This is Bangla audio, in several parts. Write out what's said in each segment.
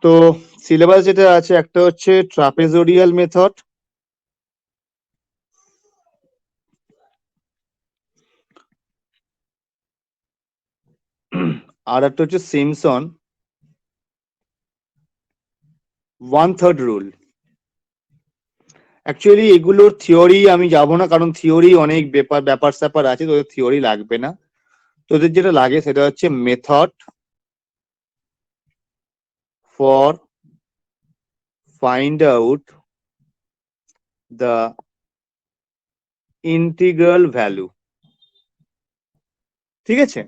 তো সিলেবাস যেটা আছে একটা হচ্ছে ট্রাপেজোডিয়াল মেথড, আর একটা হচ্ছে সিমসন 1/3 রুল। অ্যাকচুয়ালি এগুলোর থিওরি আমি যাব না, কারণ থিওরি অনেক ব্যাপার স্যাপার আছে, তোদের থিওরি লাগবে না। তোদের যেটা লাগে সেটা হচ্ছে method for find out the integral value. ঠিক আছে?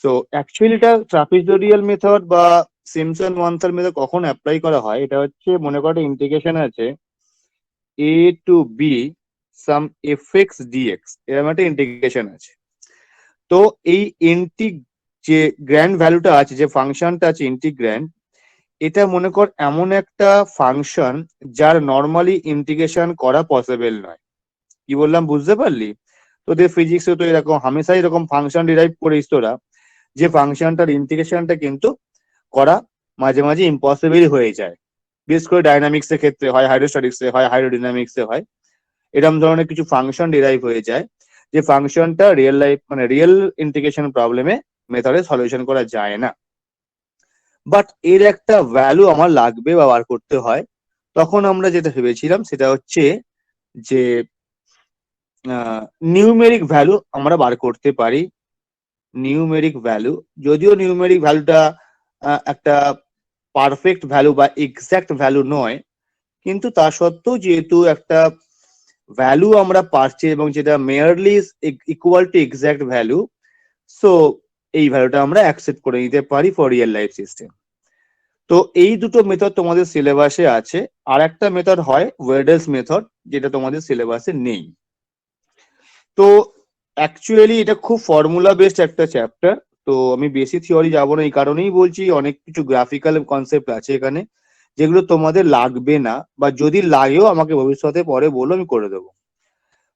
সো অ্যাকচুয়ালি এটা ট্রাপিজোডিয়াল মেথড বা সিমসন 1/3 মেথড কখন অ্যাপ্লাই করা হয়, এটা হচ্ছে মনে করো ইন্টিগ্রেশন আছে a to b some fx dx, এরকম একটা ইন্টিগ্রেশন আছে। তো এই যে গ্র্যান্ড ভ্যালুটা আছে, যে ফাংশনটা আছে ইন্টিগ্র্যান্ড, এটা মনে কর এমন একটা ফাংশন যার নর্মালি ইন্টিগ্রেশন করা পসিবল নয়। কি বললাম বুঝতে পারলি? তোদের ফিজিক্সে তো এরকম হামেশাই এরকম ফাংশন ডিরাইভ করিস তোরা, যে ফাংশনটার ইন্টিগ্রেশনটা কিন্তু করা মাঝে মাঝে ইম্পসিবল হয়ে যায়। বিশেষ করে ডাইনামিক্স এর ক্ষেত্রে হয়, হাইড্রোস্ট্যাটিক্সে হয়, হাইড্রোডিনামিক্সে হয়, এরকম ধরনের কিছু ফাংশন ডিরাইভ হয়ে যায় যে ফাংশনটা রিয়েল লাইফ মানে রিয়েল ইন্টিগ্রেশন প্রবলেমে মেথডে সলিউশন করা যায় না। বাট এর একটা ভ্যালু আমার লাগবে বা বার করতে হয়, তখন আমরা যেটা ভেবেছিলাম সেটা হচ্ছে যে নিউমেরিক ভ্যালু আমরা বার করতে পারি। নিউমেরিক ভ্যালু, যদিও নিউমেরিক ভ্যালুটা একটা পারফেক্ট ভ্যালু বা এক্সাক্ট ভ্যালু নয়, কিন্তু তা সত্ত্বেও যেহেতু একটা ভ্যালু আমরা পাচ্ছি এবং যেটা merely equal to exact value, so এই ভ্যালুটা আমরা অ্যাকসেপ্ট করে নিতে পারি ফর রিয়েল লাইফ সিস্টেম। তো এই দুটো মেথড তোমাদের সিলেবাসে আছে। আর একটা মেথড হয় ওয়েডেলস মেথড, যেটা তোমাদের সিলেবাসে নেই। তো অ্যাকচুয়ালি এটা খুব ফর্মুলা বেসড একটা চ্যাপ্টার, তো আমি বেশি থিওরি যাবো না, এই কারণেই বলছি অনেক কিছু গ্রাফিক্যাল কনসেপ্ট আছে এখানে যেগুলো তোমাদের লাগবে না, বা যদি লাগেও আমাকে ভবিষ্যতে পরে বলো, আমি করে দেবো।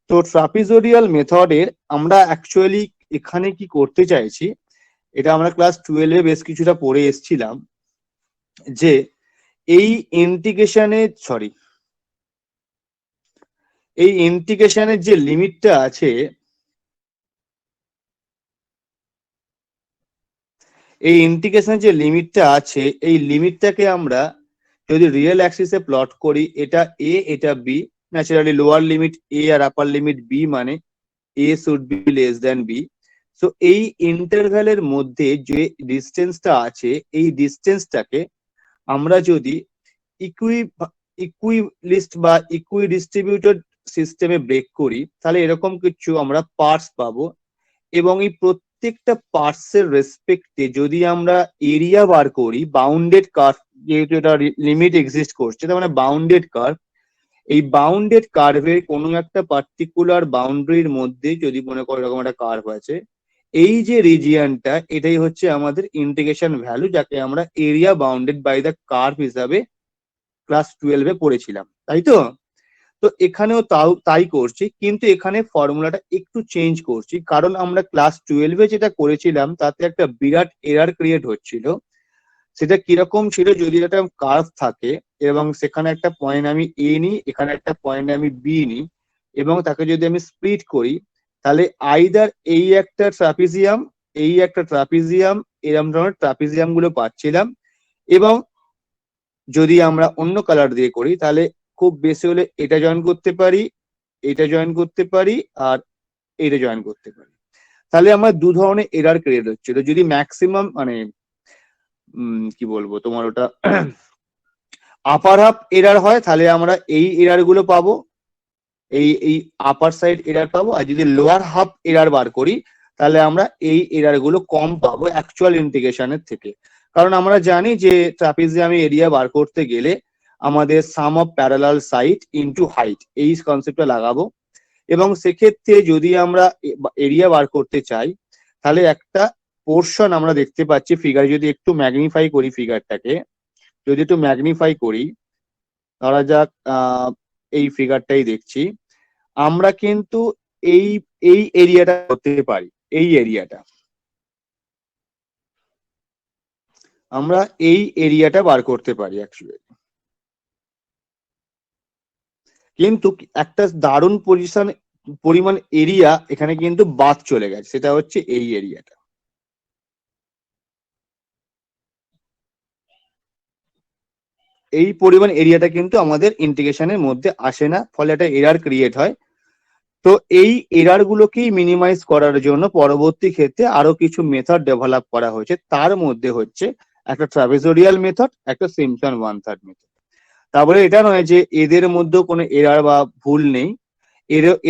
তো ট্রাপিজোডিয়াল মেথডের আমরা অ্যাকচুয়ালি এখানে কি করতে চাইছি, এটা আমরা ক্লাস 12-এ বেশ কিছুটা পড়ে এসছিলাম, যে এই ইন্টিগ্রেশনের যে লিমিটটা আছে, এই ইন্টিগ্রেশনের যে লিমিটটা আছে, এই লিমিটটাকে আমরা যদি রিয়েল অ্যাক্সিসে প্লট করি, এটা এ এটা B, naturally lower limit A আর আপার লিমিট বি, মানে A should be less than B. So এই ইন্টারভ্যালের মধ্যে যে ডিস্টেন্সটা আছে, এই ডিস্টেন্সটাকে আমরা যদি ইকুইলিস্ট বা ইকুইডিস্ট্রিবিউটেড সিস্টেমে ব্রেক করি, তাহলে এরকম কিছু আমরা পার্টস পাবো। এবং এই প্রত্যেকটা পার্টসের রেসপেক্টে যদি আমরা এরিয়া বার করি, বাউন্ডেড কার্ভ, যেহেতু এটা লিমিট এক্সিস্ট করছে, তার মানে বাউন্ডেড কার্ভ, এই বাউন্ডেড কার্ভের কোনো একটা পার্টিকুলার বাউন্ডারির মধ্যে যদি মনে করো এরকম একটা কার্ভ আছে, এই যে রিজিয়নটা, এটাই হচ্ছে আমাদের ইন্টিগ্রেশন ভ্যালু, যাকে আমরা area bounded by the curve হিসাবে ক্লাস 12-এ পড়েছিলাম, তাই তো? তো এখানেও তাই করছি, কিন্তু এখানে ফর্মুলাটা একটু চেঞ্জ করছি, কারণ আমরা ক্লাস 12-এ যেটা করেছিলাম তাতে একটা বিরাট এরার ক্রিয়েট হচ্ছিল। সেটা কিরকম ছিল, যদি একটা কার্ভ থাকে এবং সেখানে একটা পয়েন্ট আমি এ নিই, এখানে একটা পয়েন্ট আমি বি নিই, এবং তাকে যদি আমি স্প্লিট করি, তাহলে আইদার এই একটা ট্রাপিজিয়াম, এরকম ধরনের ট্রাপিজিয়াম গুলো পাচ্ছিলাম। এবং যদি আমরা অন্য কালার দিয়ে করি, তাহলে খুব বেশি হলে এটা জয়েন করতে পারি, এটা জয়েন করতে পারি, আর এটা জয়েন করতে পারি। তাহলে আমার দু ধরনের এরার ক্রিয়েট হচ্ছিল। যদি ম্যাক্সিমাম মানে কি বলবো তোমার ওটা আপার হাফ এরার হয়, তাহলে আমরা এই এরার গুলো পাবো, এই আপার সাইড এরার পাবো। আর যদি লোয়ার হাফ এরার বার করি, তাহলে আমরা এই এরার গুলো কম পাবো অ্যাকচুয়াল ইন্টিগ্রেশনের থেকে। কারণ আমরা জানি যে ট্রাপিজিয়ামে এরিয়া বার করতে গেলে আমাদের sum of parallel side into height, এই কনসেপ্টটা লাগাবো। এবং সেক্ষেত্রে যদি আমরা এরিয়া বার করতে চাই, তাহলে একটা পোর্শন আমরা দেখতে পাচ্ছি ফিগার, যদি একটু ম্যাগনিফাই করি ফিগারটাকে, যদি একটু ম্যাগনিফাই করি, ধরা যাক এই ফিগারটাই দেখছি, আমরা কিন্তু এই এই এরিয়াটা করতে পারি, এই এরিয়াটা। আমরা এই এরিয়াটা বার করতে পারি অ্যাকচুয়ালি। কিন্তু একটা দারুণ পরিমাণ এরিয়া এখানে কিন্তু বাদ চলে গেছে, সেটা হচ্ছে এই এরিয়াটা। এই পরিমাণ এরিয়াটা কিন্তু আমাদের ইন্টিগ্রেশনের মধ্যে আসে না, ফলে একটা এরার ক্রিয়েট হয়। তো এই এরার গুলোকেই মিনিমাইজ করার জন্য পরবর্তী ক্ষেত্রে আরো কিছু মেথড ডেভেলপ করা হয়েছে, তার মধ্যে হচ্ছে একটা ট্রাপিজোডিয়াল মেথড, একটা সিম্পসন ওয়ান থার্ড মেথড। তারপরে এটা নয় যে এদের মধ্যে কোনো এরার বা ভুল নেই,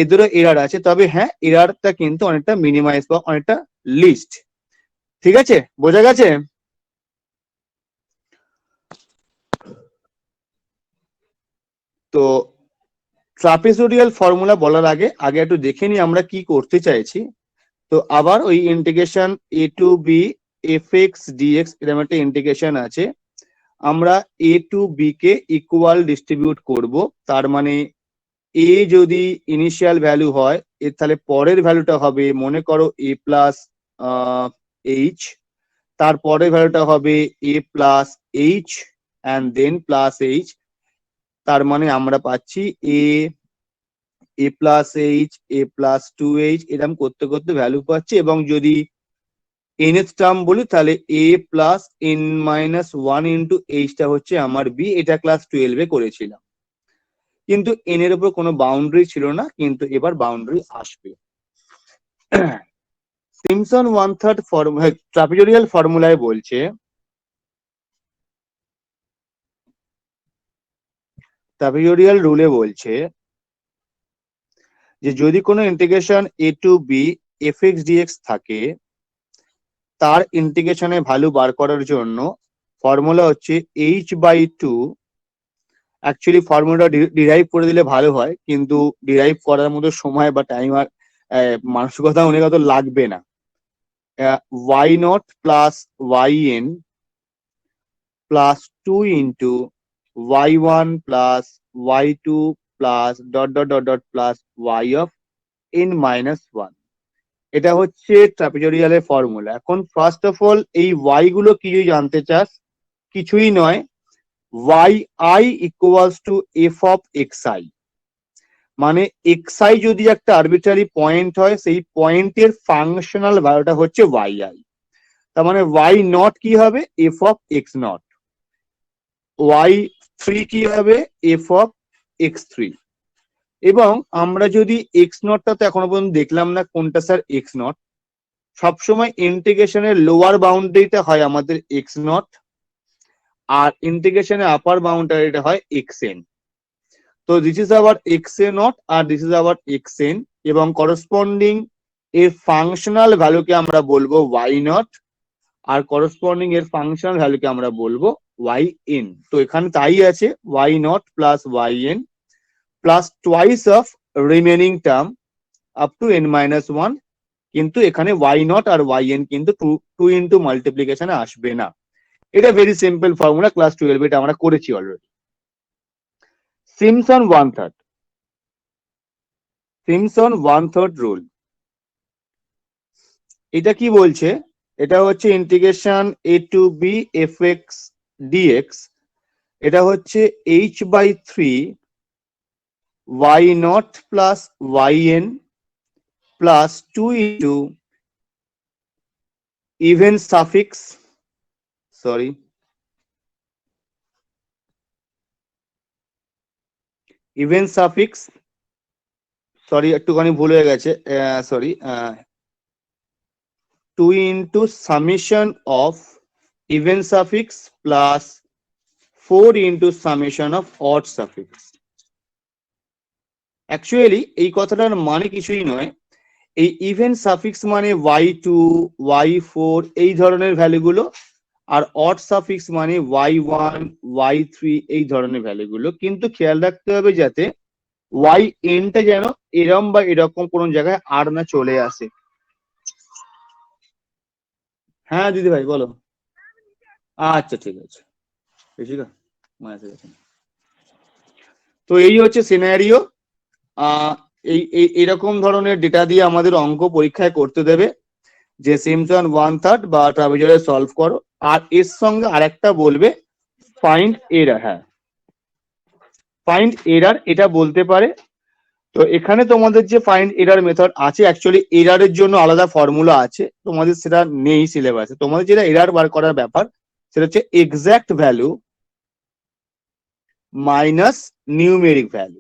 এদেরও এরার আছে, তবে হ্যাঁ এরারটা কিন্তু অনেকটা মিনিমাইজ বা অনেকটা লিস্ট। ঠিক আছে, বোঝা গেছে? তো ট্রাপিজোডিয়াল ফর্মুলা বলার আগে আগে একটু দেখে নিই আমরা কি করতে চাইছি। তো আবার ওই integration A to B f x dx এরকম একটা ইন্টিগ্রেশন আছে। আমরা এ টু বি কে ইকুয়াল ডিস্ট্রিবিউট করব, তার মানে এ যদি ইনিশিয়াল ভ্যালু হয় এর তাহলে পরের ভ্যালুটা হবে মনে করো এ প্লাস এইচ, তারপরের ভ্যালুটা হবে A plus H and then plus H. তার মানে আমরা পাচ্ছি A plus H, A plus two H, এরকম করতে করতে ভ্যালু পাচ্ছি। এবং যদি nth টার্ম বলি তাহলে A plus n minus one into এইচটা হচ্ছে আমার বি। এটা ক্লাস 12-এ করেছিলাম, কিন্তু এন এর উপর কোনো বাউন্ডারি ছিল না, কিন্তু এবার বাউন্ডারি আসবে। সিম্পসন ওয়ান থার্ড ট্রাপিজোডিয়াল ফর্মুলায় বলছে, ট্রাপিজোডিয়াল রুলে বলছে যে যদি কোনো integration A to B f x dx থাকে, তার ইন্টিগ্রেশনের ভ্যালু বার করার জন্য ফর্মুলা হচ্ছে এইচ বাই টু। অ্যাকচুয়ালি ফর্মুলাটা ডিরাইভ করে দিলে ভালো হয়, কিন্তু ডিরাইভ করার মতো সময় বা টাইম আর মানসিকতা অনেক অত লাগবে না। Y naught plus Y N plus two into Y one plus Y two plus dot dot dot dot plus Y of N minus one. এটা হচ্ছে ট্রাপিজোডিয়ালের ফর্মুলা। এখন ফার্স্ট অফ অল এই ওয়াই গুলো কি যদি জানতে চাস, কিছুই নয়, Y I equals to F of X I. মানে এক্স আই যদি একটা আরবিট্রারি পয়েন্ট হয়, সেই পয়েন্টের ফাংশনাল ভ্যালুটা হচ্ছে ওয়াই আই। তার মানে ওয়াই নট কি হবে, F of X naught. Y three কি হবে, এফ অফ এক্স থ্রি। এবং আমরা যদি এক্স নটটা তো এখনো পর্যন্ত দেখলাম না কোনটা স্যার এক্স নট। সবসময় ইন্টিগ্রেশনের লোয়ার বাউন্ডারিটা হয় আমাদের এক্স নট, আর ইন্টিগ্রেশনের আপার বাউন্ডারিটা হয় এক্স এন। তো this is our X A naught আর this is our X N, এবং করসপন্ডিং এর ফাংশনাল ভ্যালুকে আমরা বলবো ওয়াই নট, আর করসপন্ডিং এর ফাংশনাল ভ্যালুকে আমরা বলবো ওয়াই এন। তো এখানে তাই আছে Y naught plus Y N plus twice of remaining term up to N minus one. কিন্তু এখানে ওয়াই নট আর ওয়াই এন কিন্তু টু ইন্টু মাল্টিপ্লিকেশনে আসবে না। এটা ভেরি সিম্পল ফর্মুলা, ক্লাস 12 এটা আমরা করেছি already. Simpson one third, Simpson one third rule. এটা কি বলছে, এটা হচ্ছে integration A to B f x dx. এটা হচ্ছে H by three y naught plus Y N plus two into even suffix, sorry even suffix, sorry একটুখানি ভুল হয়ে গেছে, sorry, two into summation of even suffix plus 4 into summation of odd suffix. Actually এই কথাটার মানে কিছুই নয়, এই ইভেন সাফিক্স মানে ওয়াই টু ওয়াই ফোর এই ধরনের ভ্যালুগুলো, আর অড সাফিক্স মানে ওয়াই ওয়ান ওয়াই থ্রি এই ধরনের ভ্যালুগুলো। কিন্তু খেয়াল রাখতে হবে যাতে ওয়াই এনটা যেন এরম বা এরকম কোনো জায়গায় আর না চলে আসে। হ্যাঁ দিদি ভাই বলো। আচ্ছা ঠিক আছে, বেশি না, মাঝে গেছে। তো এই হচ্ছে সিনারিও। এইরকম ধরনের ডেটা দিয়ে আমাদের অঙ্ক পরীক্ষায় করতে দেবে যে সিম্পসন ওয়ান থার্ড বা ট্রাপিজয়েডাল সলভ করো। আর এর সঙ্গে আরেকটা বলবে ফাইন্ড এরার। হ্যাঁ, ফাইন্ড এরার এটা বলতে পারে। তো এখানে তোমাদের যে ফাইন্ড এরার মেথড আছে, অ্যাকচুয়ালি এরারের জন্য আলাদা ফর্মুলা আছে, তোমাদের সেটা নেই সিলেবাসে। তোমাদের যেটা এরার বার করার ব্যাপার সেটা হচ্ছে exact value minus numeric value.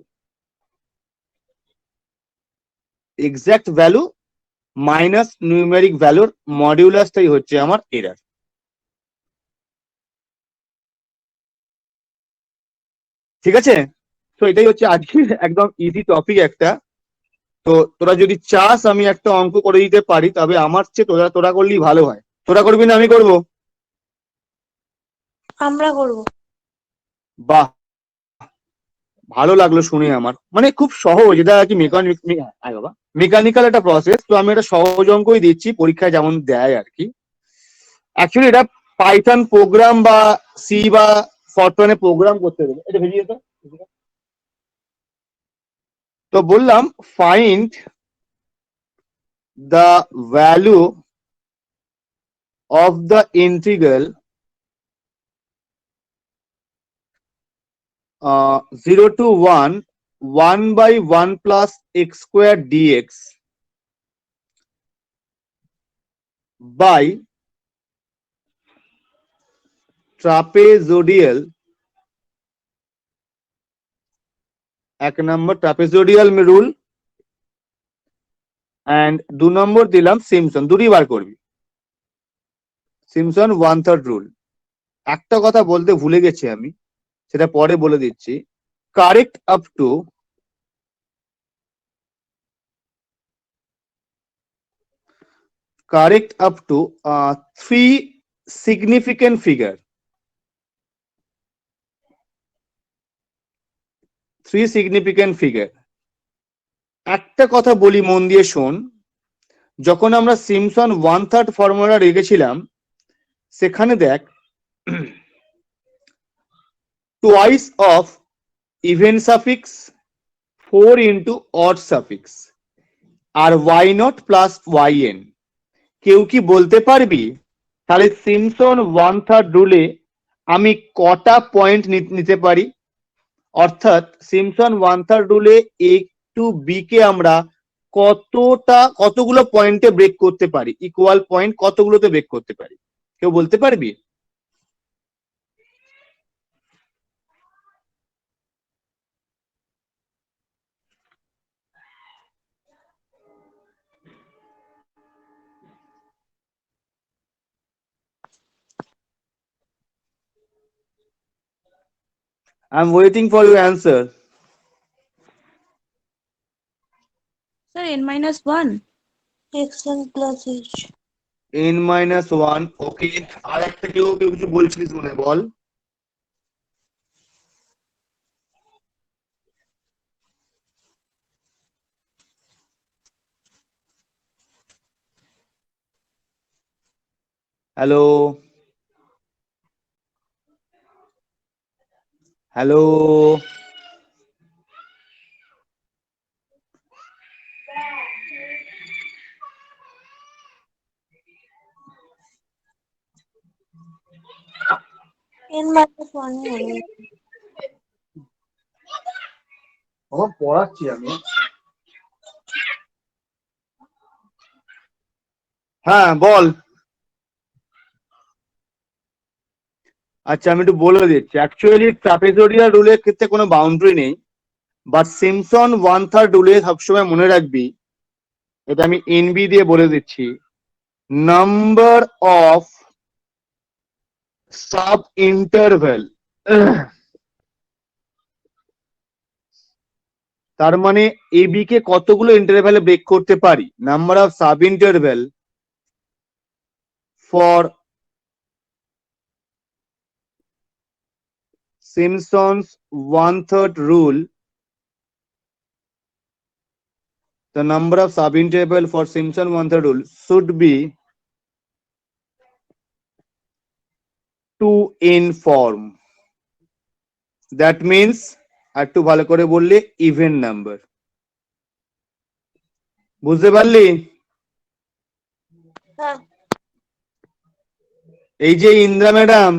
Exact value minus numeric ভ্যালুর মডিউলাসটাই হচ্ছে আমার এরার। ঠিক আছে, তো এটাই হচ্ছে আজকে একদম ইজি টপিক একটা। তো তোরা যদি চাস আমি একটা অঙ্ক করে দিতে পারি, তবে আমার চেয়ে তোরা তোরা করলেই ভালো হয়। তোরা করবি না আমি করব? আমরা করব। বাহ, ভালো লাগলো শুনে আমার। মানে খুব সহজ, এটা কি মেকানিক্যাল একটা প্রসেস। তো আমি একটা সহজ অঙ্কই দিচ্ছি, পরীক্ষায় যেমন দেয় আর কি। অ্যাকচুয়ালি এটা পাইথন প্রোগ্রাম বা সি বা ফরট্রানে প্রোগ্রাম করতে দেবে। এটা ভেরিয়ে যেত। তো বললাম find the value of the integral 0 to 1 by 1 plus x square dx by trapezoidal, এক নম্বর ট্রাপেজোডিয়াল রুল, এন্ড 2 নম্বর দিলাম সিমসন। দুটি বার করবি, সিমসন 1/3 রুল। একটা কথা বলতে ভুলে গেছি আমি, সেটা পরে বলে দিচ্ছি। Correct up to three significant figure. একটা কথা বলি, মন দিয়ে শোন। যখন আমরা সিমসন 1/3 ফর্মুলা রেখেছিলাম, সেখানে দেখ twice of even suffix 4 into odd suffix আর Y naught plus Y N. কেউ কি বলতে পারবি তাহলে সিমসন 1/3 রুলে আমি কটা পয়েন্ট নিতে পারি? অর্থাৎ সিমসন 1/3 রুলে এ টু বি কে আমরা কতগুলো পয়েন্টে ব্রেক করতে পারি? ইকুয়াল পয়েন্ট কতগুলোতে ব্রেক করতে পারি? কেউ বলতে পারবি? I'm waiting for your answer. Sir n-1 x1 plus h। n-1, ওকে। আর একটা কেউ কেউ কিছু বলছিলিস মনে হয়, বল। হ্যালো, হ্যালো, n-1 হবে। পড়াচ্ছি আমি। হ্যাঁ বল। আচ্ছা, আমি একটু বলে দিচ্ছি। অ্যাকচুয়ালি ট্রাপেজোডিয়াল রুলের ক্ষেত্রে কোনো বাউন্ডারি নেই, বাট সিমসন 1/3 রুলে সবসময় মনে রাখবি, এটা আমি এনবি দিয়ে বলে দিচ্ছি, নাম্বার অফ সাব ইন্টারভেল। তার মানে এবি কে কতগুলো ইন্টারভেলে ব্রেক করতে পারি? Number of sub interval for Simpson's 1/3 rule. The number of subinterval for Simpson 1/3 rule should be 2 in form. That means একটু ভালো করে বললে ইভেন নাম্বার। বুঝতে পারলি? হ্যাঁ। এই যে ইন্দ্রা ম্যাডাম,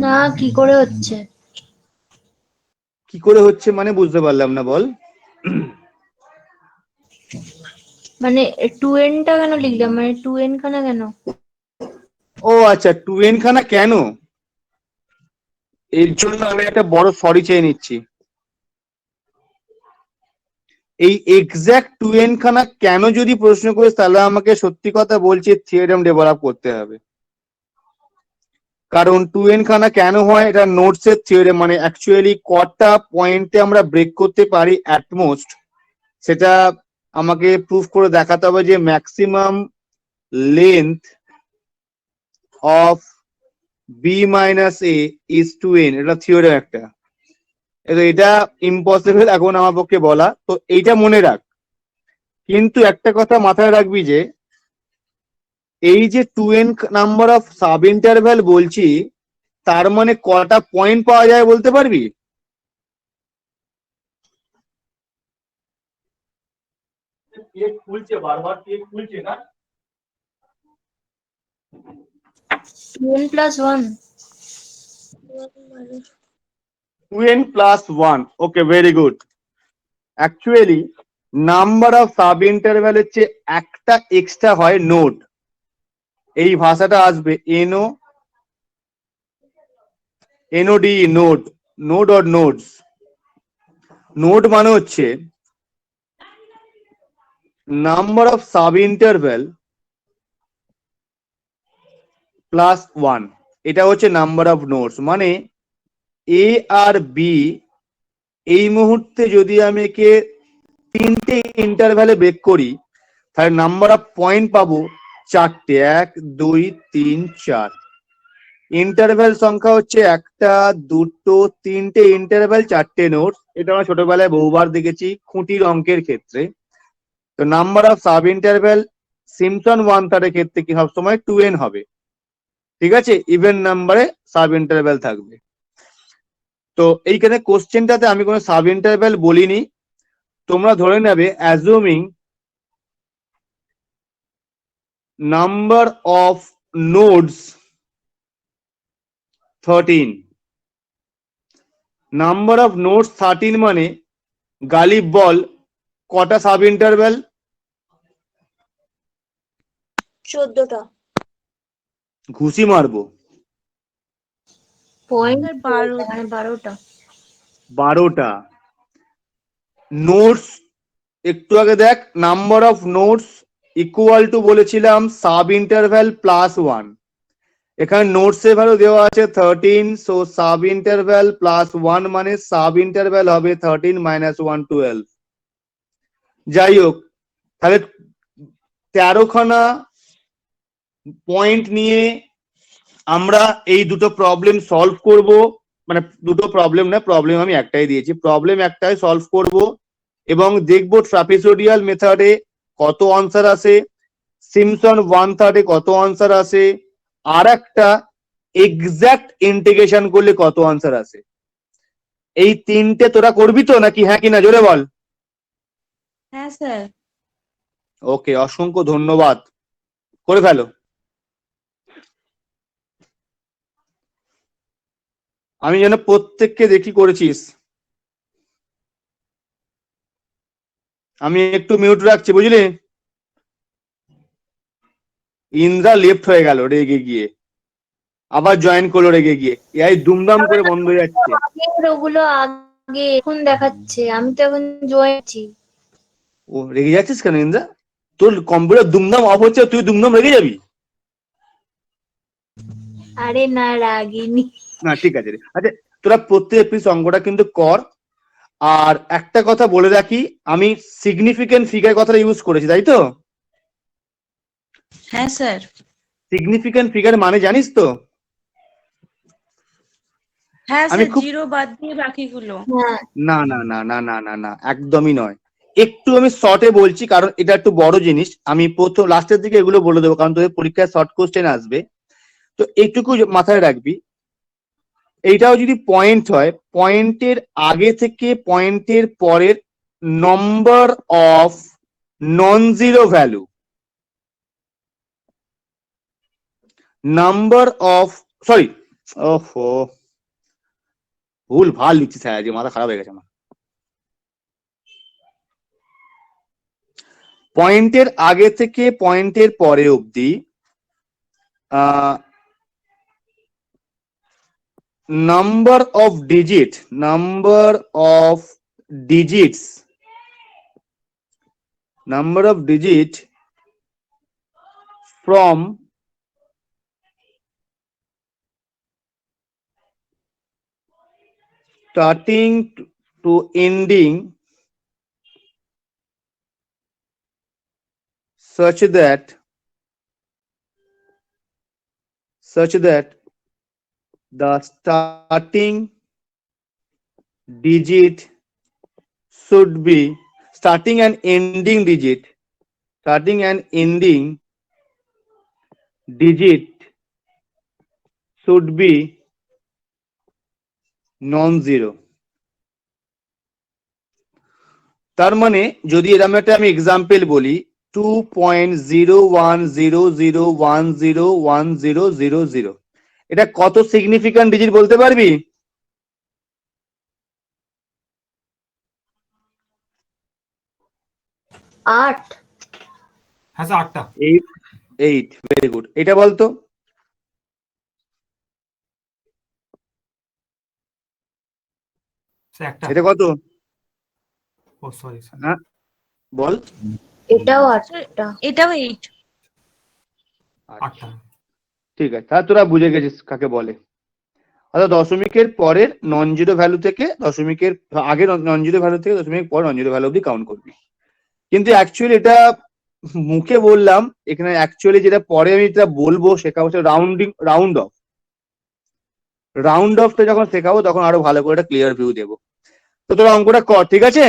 না কি করে হচ্ছে? কি করে হচ্ছে মানে বুঝতে পারলাম না, বল। মানে 2n টা কেন লিখলাম, মানে 2n খানা কেন? ও আচ্ছা, 2n খানা কেন, এর জন্য আমি একটা বড় সরি চেয়ে নিচ্ছি। এই এক্সাক্ট 2n খানা কেন যদি প্রশ্ন করিস, তাহলে আমাকে সত্যি কথা বলছি থিওরেম ডেভেলপ করতে হবে। কারণ 2n খানা কেন হয়, এটা নোটস এর থিওরেম, মানে অ্যাকচুয়ালি কটা পয়েন্টে আমরা ব্রেক করতে পারি অ্যাটমোস্ট, সেটা আমাকে প্রুফ করে দেখাতে হবে যে maximum length of B minus A is 2n, এটা থিওরেম একটা। এটা ইম্পসিবল এখন আমার পক্ষে বলা, তো এইটা মনে রাখ। কিন্তু একটা কথা মাথায় রাখবি যে এই যে 2n number of sub interval বলছি, তার মানে কটা পয়েন্ট পাওয়া যায় বলতে পারবি? খুলছে বারবার, খুলছে না। 2n plus 1. 2n plus 1, okay, very good. Actually number of sub interval হচ্ছে একটা এক্সট্রা হয় নোড। এই ভাষাটা আসবে N O N O D, node, node or nodes. Node মানে হচ্ছে number of sub interval plus 1, এটা হচ্ছে নাম্বার অফ নোডস। মানে এ আর বি এই মুহূর্তে যদি আমি একে তিনটে ইন্টারভ্যালে ব্রেক করি, তাহলে নাম্বার অফ পয়েন্ট পাবো চারটে, 1 2 3 4। ইন্টারভ্যাল সংখ্যা হচ্ছে একটা, দুটো, তিনটে ইন্টারভ্যাল, চারটে নোটস। এটা আমরা ছোটবেলায় বহুবার দেখেছি খুঁটির অঙ্কের ক্ষেত্রে। তো number of sub interval Simpson 1 এর ক্ষেত্রে কি সবসময় 2n হবে, ঠিক আছে? ইভেন নাম্বারে সাব ইন্টারভ্যাল থাকবে। তো এইখানে কোশ্চেনটাতে আমি কোনো সাব ইন্টারভ্যাল বলিনি, তোমরা ধরে নেবে অ্যাজুমিং number of nodes 13। Number of nodes 13 মানে গালিব বল কটা সাব ইন্টারভ্যাল? 14টা। ঘুষি মারবো। পয়েন্ট 12, মানে 12টা। 12টা নোটস। একটু আগে দেখ, number of notes equal to বলেছিলাম সাব ইন্টারভ্যাল প্লাস 1। এখানে নোটস এর ভ্যালু দেওয়া আছে 13, সো সাব ইন্টারভ্যাল প্লাস 1 মানে সাব ইন্টারভ্যাল হবে 13 মাইনাস 1 12। যাই হোক, তাহলে 13 খানা পয়েন্ট নিয়ে আমরা এই দুটো প্রবলেম সলভ করব। মানে দুটো প্রবলেম না, প্রবলেম আমি একটাই দিয়েছি, প্রবলেম একটাই সলভ করব এবং দেখবো ট্রাপিজোডিয়াল মেথডে কত আনসার আসে, সিম্পসন 1/3 কত আনসার আসে, আর একটা এক্সাক্ট ইন্টিগ্রেশন করলে কত আনসার আসে। এই তিনটে তোরা করবি তো, নাকি হ্যাঁ কিনা জোরে বল। হ্যাঁ স্যার। ওকে, অসংখ্য ধন্যবাদ, করে ফেলো। আমি যেন প্রত্যেককে দেখি করেছিস। আমি একটু মিউট রাখছি, বুঝলি? ইন্দ্রা লেফট হয়ে গেল রেগে গিয়ে, আবার জয়েন করলো রেগে গিয়ে, এই দুমদাম করে বন্ধ হয়ে যাচ্ছে। ওগুলো আগে এখন দেখাচ্ছে, আমি তো এখন জয়েছি। ও রেগে যাচ্ছিস কেন ইন্দ্রা? তোর কম্পিউটার দুমদাম অফ হচ্ছে, তুই দুমদাম রেগে যাবি? আরে না, রাগিনি। না ঠিক আছে রে। আচ্ছা, তোরা প্রত্যেক পিস অঙ্কটা কিন্তু কর। আর একটা কথা বলে রাখি, আমি সিগনিফিকেন্ট ফিগার কথাটা ইউজ করেছি, তাই তো? হ্যাঁ স্যার। সিগনিফিকেন্ট ফিগার মানে জানিস তো? হ্যাঁ আমি স্যার, খুব, জিরো বাদ দিয়ে বাকিগুলো। না না না না না না না, একদমই নয়। একটু আমি শর্টে বলছি, কারণ এটা একটু বড় জিনিস। আমি প্রথম লাস্টের দিকে এগুলো বলে দেবো, কারণ তোদের পরীক্ষায় শর্ট কোশ্চেন আসবে। তো এইটুকু মাথায় রাখবি, এইটাও যদি পয়েন্ট হয়, পয়েন্টের আগে থেকে পয়েন্টের পরের number of non zero value, number of, sorry, ওহো ভুল ভাল লিখছি স্যার, আজকে মাথা খারাপ হয়ে গেছে আমার। পয়েন্টের আগে থেকে পয়েন্টের পরে অবধি number of digit from starting to ending such that the starting digit should be starting and ending digit should be non-zero। তার মানে যদি এরকম একটা আমি এক্সাম্পল বলি 2.0100101000, এটা কত সিগনিফিক্যান্ট ডিজিট বলতে পারবি? 8। হ্যাঁ স্যার 8টা। 8 very good. এটা বলতো স্যার একটা। এটা কত? ও সরি স্যার, হ্যাঁ বল। এটাও 8টা। এটাও 8। 8টা। ঠিক আছে, তাহলে তোরা বুঝে গেছিস কাকে বলে। অর্থাৎ দশমিকের পরের নন জিরো ভ্যালু থেকে দশমিকের আগে নন জিরো ভ্যালু থেকে দশমিক পর নন জিরো ভ্যালু অব্দি কাউন্ট করবি। কিন্তু অ্যাকচুয়ালি এটা মুখে বললাম, এখানে অ্যাকচুয়ালি যেটা পরে আমি যেটা বলবো শেখাবো সেটা রাউন্ড অফটা যখন শেখাবো তখন আরো ভালো করে একটা ক্লিয়ার ভিউ দেবো। তো তোরা অঙ্কটা কর, ঠিক আছে?